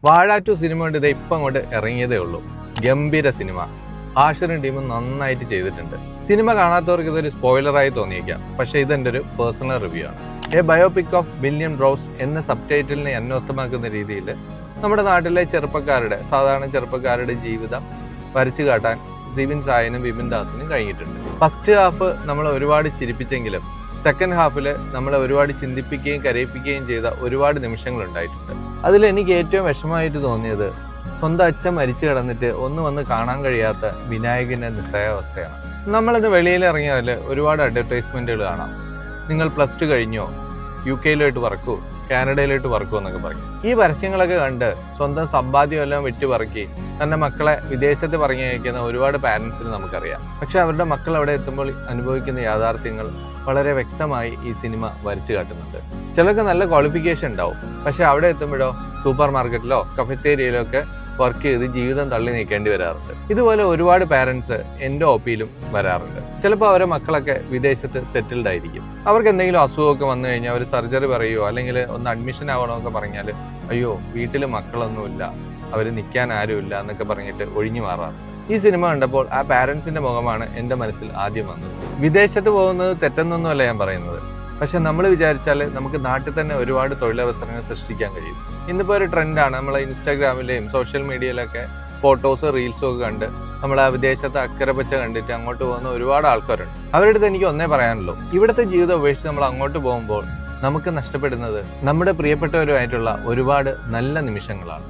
വാഴ 2 സിനിമ കൊണ്ട് ഇത് ഇപ്പം അങ്ങോട്ട് ഇറങ്ങിയതേ ഉള്ളൂ. ഗംഭീര സിനിമ. ഹാഷിറും ടീമും നന്നായിട്ട് ചെയ്തിട്ടുണ്ട്. സിനിമ കാണാത്തവർക്ക് ഇതൊരു സ്പോയിലറായി തോന്നിയേക്കാം, പക്ഷേ ഇതെൻ്റെ ഒരു പേഴ്സണൽ റിവ്യൂ ആണ്. A biopic of billion bros എന്ന സബ് ടൈറ്റിലിനെ അന്വർത്ഥമാക്കുന്ന രീതിയിൽ നമ്മുടെ നാട്ടിലെ സാധാരണ ചെറുപ്പക്കാരുടെ ജീവിതം വരച്ചു കാട്ടാൻ സിബിൻ സായനും വിപിൻ ദാസിനും കഴിഞ്ഞിട്ടുണ്ട്. ഫസ്റ്റ് ഹാഫ് നമ്മളെ ഒരുപാട് ചിരിപ്പിച്ചെങ്കിലും സെക്കൻഡ് ഹാഫിൽ നമ്മളെ ഒരുപാട് ചിന്തിപ്പിക്കുകയും കരയിപ്പിക്കുകയും ചെയ്ത ഒരുപാട് നിമിഷങ്ങൾ ഉണ്ടായിട്ടുണ്ട്. അതിൽ എനിക്ക് ഏറ്റവും വിഷമമായിട്ട് തോന്നിയത് സ്വന്തം അച്ഛൻ മരിച്ചു കിടന്നിട്ട് വന്ന് കാണാൻ കഴിയാത്ത വിനായകന്റെ നിസ്സഹായാവസ്ഥയാണ്. നമ്മളിന്ന് വെളിയിൽ ഇറങ്ങിയാൽ ഒരുപാട് അഡ്വർടൈസ്മെന്റുകൾ കാണാം. നിങ്ങൾ +2 കഴിഞ്ഞോ, UK വർക്കൂ, കാനഡയിലോട്ട് വർക്കൂ എന്നൊക്കെ പറയും. ഈ പരസ്യങ്ങളൊക്കെ കണ്ട് സ്വന്തം സമ്പാദ്യം എല്ലാം വെട്ടിപ്പറക്കി തന്റെ മക്കളെ വിദേശത്ത് പറഞ്ഞു അയക്കുന്ന ഒരുപാട് പാരന്റ്സിന് നമുക്കറിയാം. പക്ഷെ അവരുടെ മക്കൾ അവിടെ എത്തുമ്പോൾ അനുഭവിക്കുന്ന യാഥാർത്ഥ്യങ്ങൾ വളരെ വ്യക്തമായി ഈ സിനിമ വരച്ചു കാട്ടുന്നുണ്ട്. ചിലർക്ക് നല്ല ക്വാളിഫിക്കേഷൻ ഉണ്ടാവും, പക്ഷെ അവിടെ എത്തുമ്പോഴോ സൂപ്പർ മാർക്കറ്റിലോ കഫറ്റേരിയയിലോ ഒക്കെ വർക്ക് ചെയ്ത് ജീവിതം തള്ളി നീക്കേണ്ടി വരാറുണ്ട്. ഇതുപോലെ ഒരുപാട് പാരന്റ്സ് എൻ്റെ ഒപ്പിയിലും വരാറുണ്ട്. ചിലപ്പോൾ അവരെ മക്കളൊക്കെ വിദേശത്ത് സെറ്റിൽഡ് ആയിരിക്കും. അവർക്ക് എന്തെങ്കിലും അസുഖമൊക്കെ വന്നു കഴിഞ്ഞാൽ അവർ സർജറി പറയുമോ അല്ലെങ്കിൽ ഒന്ന് അഡ്മിഷൻ ആവണമൊക്കെ പറഞ്ഞാൽ അയ്യോ വീട്ടിൽ മക്കളൊന്നുമില്ല, അവർ നിൽക്കാൻ ആരുമില്ല എന്നൊക്കെ പറഞ്ഞിട്ട് ഒഴിഞ്ഞു മാറാറുണ്ട്. ഈ സിനിമ കണ്ടപ്പോൾ ആ പാരന്റ്സിന്റെ മുഖമാണ് എൻ്റെ മനസ്സിൽ ആദ്യം വന്നത്. വിദേശത്ത് പോകുന്നത് തെറ്റെന്നൊന്നുമല്ല ഞാൻ പറയുന്നത്, പക്ഷെ നമ്മൾ വിചാരിച്ചാൽ നമുക്ക് നാട്ടിൽ തന്നെ ഒരുപാട് തൊഴിലവസരങ്ങൾ സൃഷ്ടിക്കാൻ കഴിയും. ഇന്നിപ്പോൾ ഒരു ട്രെൻഡാണ്, നമ്മൾ ഇൻസ്റ്റാഗ്രാമിലെയും സോഷ്യൽ മീഡിയയിലൊക്കെ ഫോട്ടോസ് റീൽസും ഒക്കെ കണ്ട് നമ്മൾ ആ വിദേശത്തെ അക്കരെ പച്ച കണ്ടിട്ട് അങ്ങോട്ട് പോകുന്ന ഒരുപാട് ആൾക്കാരുണ്ട്. അവരുടെ അടുത്ത് എനിക്ക് ഒന്നേ പറയാനുള്ളൂ, ഇവിടുത്തെ ജീവിതം ഉപേക്ഷിച്ച് നമ്മൾ അങ്ങോട്ട് പോകുമ്പോൾ നമുക്ക് നഷ്ടപ്പെടുന്നത് നമ്മുടെ പ്രിയപ്പെട്ടവരുമായിട്ടുള്ള ഒരുപാട് നല്ല നിമിഷങ്ങളാണ്.